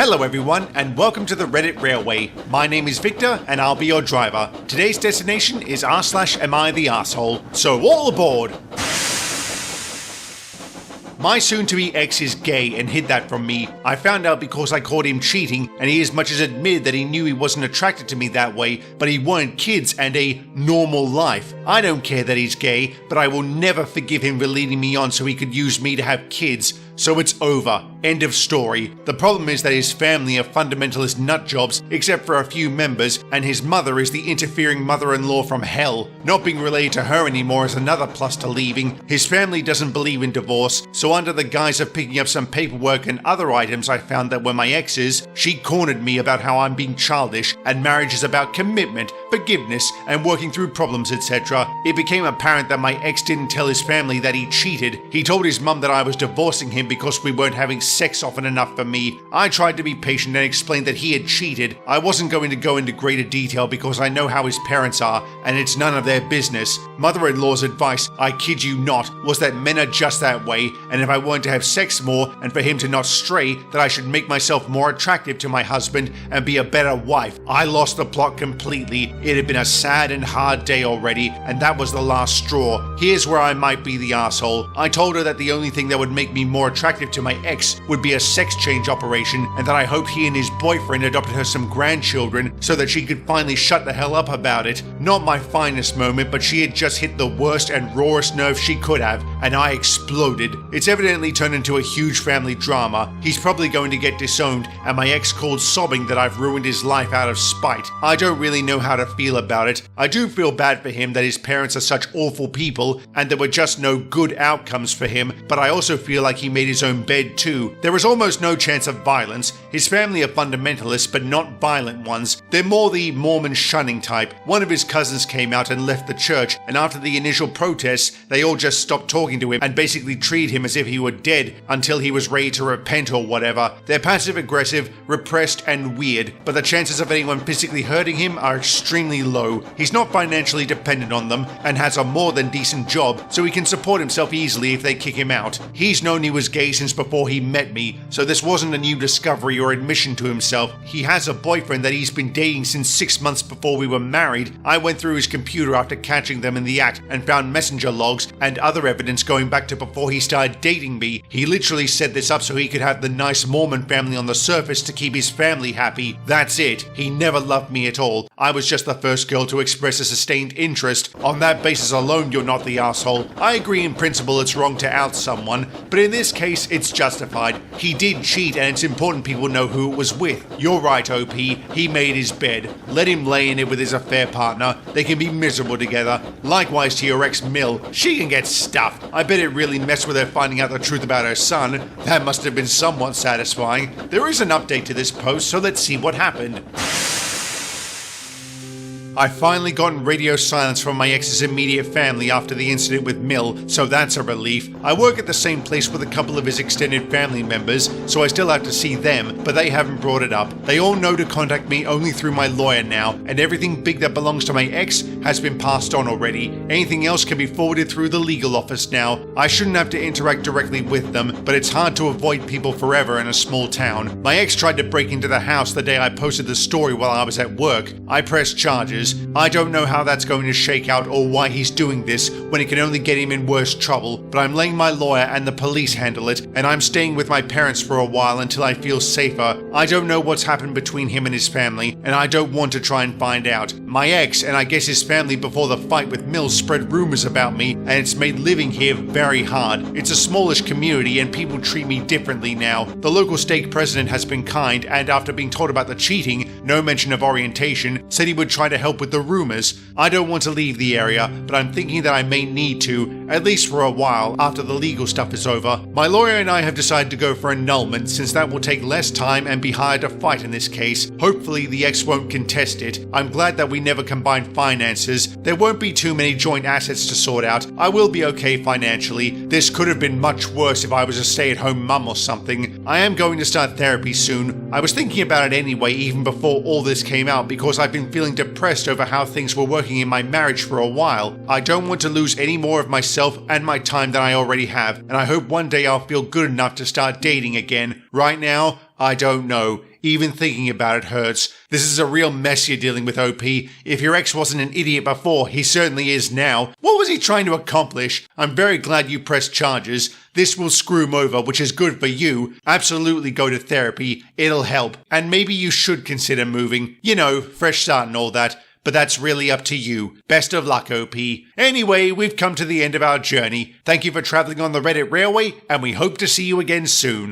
Hello everyone, and welcome to the Reddit Railway. My name is Victor, and I'll be your driver. Today's destination is r/am I the asshole, so all aboard! My soon-to-be ex is gay and hid that from me. I found out because I caught him cheating, and he as much as admitted that he knew he wasn't attracted to me that way, but he wanted kids and a normal life. I don't care that he's gay, but I will never forgive him for leading me on so he could use me to have kids. So it's over. End of story. The problem is that his family are fundamentalist nutjobs, except for a few members, and his mother is the interfering mother-in-law from hell. Not being related to her anymore is another plus to leaving. His family doesn't believe in divorce, so under the guise of picking up some paperwork and other items I found that were my ex's, she cornered me about how I'm being childish, and marriage is about commitment, forgiveness, and working through problems, etc. It became apparent that my ex didn't tell his family that he cheated. He told his mum that I was divorcing him because we weren't having sex often enough for me. I tried to be patient and explained that he had cheated. I wasn't going to go into greater detail because I know how his parents are, and it's none of their business. Mother-in-law's advice, I kid you not, was that men are just that way, and if I wanted to have sex more and for him to not stray, that I should make myself more attractive to my husband and be a better wife. I lost the plot completely. It had been a sad and hard day already, and that was the last straw. Here's where I might be the asshole. I told her that the only thing that would make me more attractive to my ex would be a sex change operation, and that I hoped he and his boyfriend adopted her some grandchildren so that she could finally shut the hell up about it. Not my finest moment, but she had just hit the worst and rawest nerve she could have, and I exploded. It's evidently turned into a huge family drama. He's probably going to get disowned, and my ex called sobbing that I've ruined his life out of spite. I don't really know how to feel about it. I do feel bad for him that his parents are such awful people, and there were just no good outcomes for him, but I also feel like he made his own bed too. There is almost no chance of violence. His family are fundamentalists, but not violent ones. They're more the Mormon shunning type. One of his cousins came out and left the church, and after the initial protests, they all just stopped talking to him and basically treated him as if he were dead until he was ready to repent or whatever. They're passive-aggressive, repressed, and weird, but the chances of anyone physically hurting him are extremely low. He's not financially dependent on them and has a more than decent job, so he can support himself easily if they kick him out. He's known he was gay since before he met me, so this wasn't a new discovery or admission to himself. He has a boyfriend that he's been dating since 6 months before we were married. I went through his computer after catching them in the act and found messenger logs and other evidence going back to before he started dating me. He literally set this up so he could have the nice Mormon family on the surface to keep his family happy. That's it. He never loved me at all. I was just the first girl to express a sustained interest. On that basis alone, you're not the asshole. I agree in principle it's wrong to out someone, but in this case, it's justified. He did cheat, and it's important people know who it was with. You're right, OP. He made his bed. Let him lay in it with his affair partner. They can be miserable together. Likewise to your ex Mill. She can get stuffed. I bet it really messed with her finding out the truth about her son. That must have been somewhat satisfying. There is an update to this post, so let's see what happened. I finally gotten radio silence from my ex's immediate family after the incident with Mill, so that's a relief. I work at the same place with a couple of his extended family members, so I still have to see them, but they haven't brought it up. They all know to contact me only through my lawyer now, and everything big that belongs to my ex has been passed on already. Anything else can be forwarded through the legal office now. I shouldn't have to interact directly with them, but it's hard to avoid people forever in a small town. My ex tried to break into the house the day I posted the story while I was at work. I pressed charges. I don't know how that's going to shake out or why he's doing this when it can only get him in worse trouble, but I'm letting my lawyer and the police handle it, and I'm staying with my parents for a while until I feel safer. I don't know what's happened between him and his family, and I don't want to try and find out. My ex, and I guess his family before the fight with Mills, spread rumors about me, and it's made living here very hard. It's a smallish community and people treat me differently now. The local stake president has been kind, and after being told about the cheating, no mention of orientation, said he would try to help with the rumors. I don't want to leave the area, but I'm thinking that I may need to, at least for a while, after the legal stuff is over. My lawyer and I have decided to go for annulment, since that will take less time and be harder to fight in this case. Hopefully the ex won't contest it. I'm glad that we never combined finances. There won't be too many joint assets to sort out. I will be okay financially. This could have been much worse if I was a stay-at-home mum or something. I am going to start therapy soon. I was thinking about it anyway even before all this came out because I've been feeling depressed over how things were working in my marriage for a while. I don't want to lose any more of myself and my time than I already have, and I hope one day I'll feel good enough to start dating again. Right now, I don't know. Even thinking about it hurts. This is a real mess you're dealing with, OP. If your ex wasn't an idiot before, he certainly is now. What was he trying to accomplish? I'm very glad you pressed charges. This will screw him over, which is good for you. Absolutely go to therapy. It'll help. And maybe you should consider moving. You know, fresh start and all that. But that's really up to you. Best of luck, OP. Anyway, we've come to the end of our journey. Thank you for traveling on the Reddit Railway, and we hope to see you again soon.